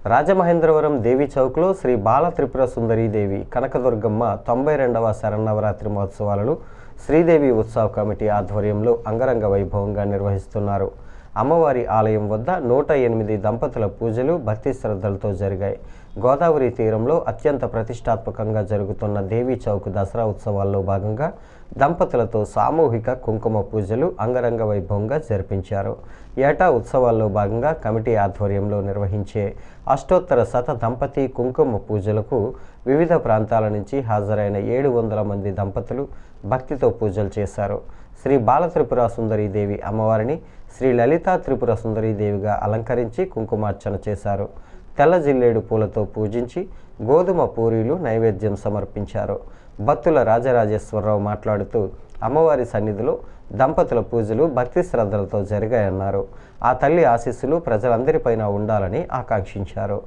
రాజమహేంద్రవరం దేవి చౌక్లో శ్రీ బాల త్రిపుర సుందరీ దేవి కనకదుర్గమ్మ 92వ శరన్నవరాత్రి మహోత్సవాలను శ్రీదేవి ఉత్సవ కమిటీ ఆధ్వర్యంలో అంగరంగ వైభవంగా నిర్వహిస్తున్నారు. అమ్మవారి ఆలయం వద్ద 108 దంపతుల పూజలు భక్తి శ్రద్ధలతో జరిగాయి. గోదావరి తీరంలో అత్యంత ప్రతిష్టాత్మకంగా జరుగుతున్న దేవి చౌక్ దసరా ఉత్సవాల్లో భాగంగా దంపతులతో సామూహిక కుంకుమ పూజలు అంగరంగ వైభవంగా జరిపించారు. ఏటా ఉత్సవాల్లో భాగంగా కమిటీ ఆధ్వర్యంలో నిర్వహించే అష్టోత్తర శత దంపతి కుంకుమ పూజలకు వివిధ ప్రాంతాల నుంచి హాజరైన 700 మంది దంపతులు భక్తితో పూజలు చేశారు. శ్రీ బాల త్రిపుర సుందరీ దేవి అమ్మవారిని శ్రీ లలితా త్రిపుర సుందరీ దేవిగా అలంకరించి కుంకుమార్చన చేశారు. తెల్ల జిల్లేడు పూలతో పూజించి గోధుమ పూరీలు నైవేద్యం సమర్పించారు. భక్తుల రాజరాజేశ్వరరావు మాట్లాడుతూ అమ్మవారి సన్నిధిలో దంపతుల పూజలు భక్తి శ్రద్ధలతో జరిగాయన్నారు. ఆ తల్లి ఆశీస్సులు ప్రజలందరిపైన ఉండాలని ఆకాంక్షించారు.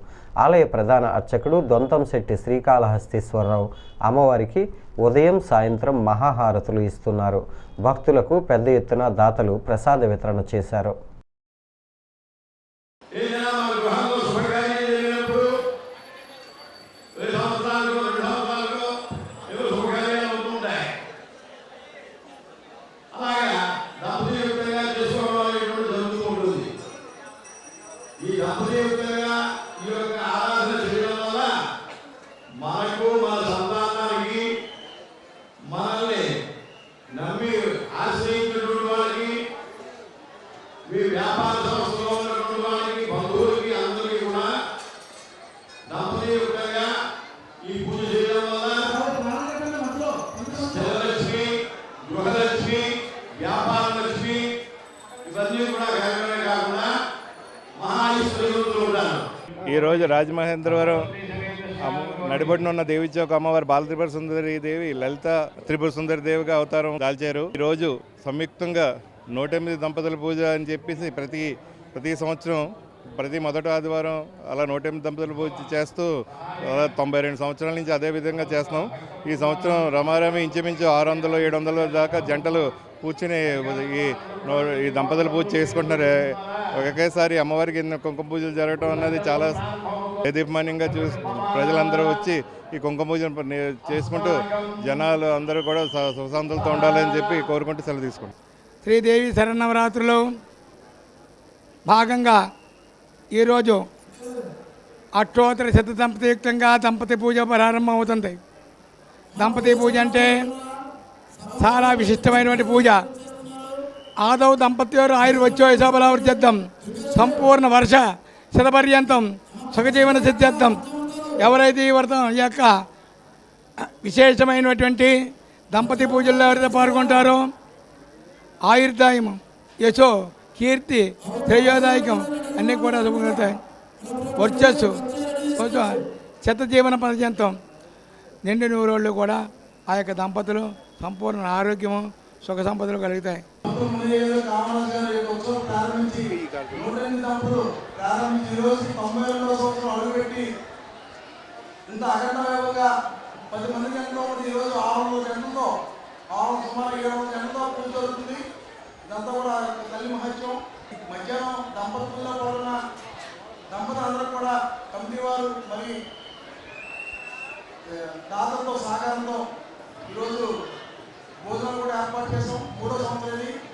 ఆలయ ప్రధాన అర్చకుడు దొంతంశెట్టి శ్రీకాళహస్తీశ్వరరావు అమ్మవారికి ఉదయం సాయంత్రం మహాహారతులు ఇస్తున్నారు. భక్తులకు పెద్ద ఎత్తున దాతలు ప్రసాద వితరణ చేశారు. ఈరోజు రాజమహేంద్రవరం నడిబడిన ఉన్న దేవి చౌక్ అమ్మవారి బాల త్రిపుర సుందరి దేవి లలిత త్రిపుర సుందరి దేవిగా అవతారం దాల్చారు. ఈరోజు సంయుక్తంగా 108 దంపతుల పూజ అని చెప్పేసి ప్రతి సంవత్సరం ప్రతి మొదటి ఆదివారం అలా 108 దంపతుల పూజ చేస్తూ 92 సంవత్సరాల నుంచి అదే విధంగా చేస్తున్నాం. ఈ సంవత్సరం రమారమి ఇంచుమించు 600-700 దాకా జంటలు కూర్చుని ఈ దంపతుల పూజ చేసుకుంటున్నారు. ఒకేసారి అమ్మవారికి కుంకుమ పూజలు జరగడం అన్నది చాలా దేదీప్యమానంగా ప్రజలందరూ వచ్చి ఈ కుంకుమ పూజను చేసుకుంటూ జనాలు అందరూ కూడా సుశాంతులతో ఉండాలని చెప్పి కోరుకుంటూ సెలవు తీసుకుంటాం. శ్రీదేవి శరన్నవరాత్రులు భాగంగా ఈరోజు అష్టోత్తర శత దంపతియుక్తంగా దంపతి పూజ ప్రారంభం అవుతుంది. దంపతి పూజ అంటే చాలా విశిష్టమైనటువంటి పూజ. ఆదౌ దంపత్యోరు ఆయుర్వచ్చో యశోబలావృత్యర్థం సంపూర్ణ వర్ష శతపర్యంతం సుఖజీవన సిద్ధ్యర్థం. ఎవరైతే ఈ వ్రతం ఈ యొక్క విశేషమైనటువంటి దంపతి పూజల్లో ఎవరైతే పాల్గొంటారో ఆయుర్దాయం, యశో, కీర్తి, శ్రేయోదాయకం అన్నీ కూడా శుభమవుతాయి. వర్చస్సు, శతజీవన పర్యంతం నిండు నూరోళ్ళు కూడా ఆ యొక్క దంపతులు సంపూర్ణ ఆరోగ్యము సుఖ సంపదలు కలుగుతాయి. ఇంత అఖండమైనగా 10 మంది గంటలో ఈరోజు 600 గంటలతో సుమారు 700 గంటలతో పూజ జరుగుతుంది. ఇదంతా కూడా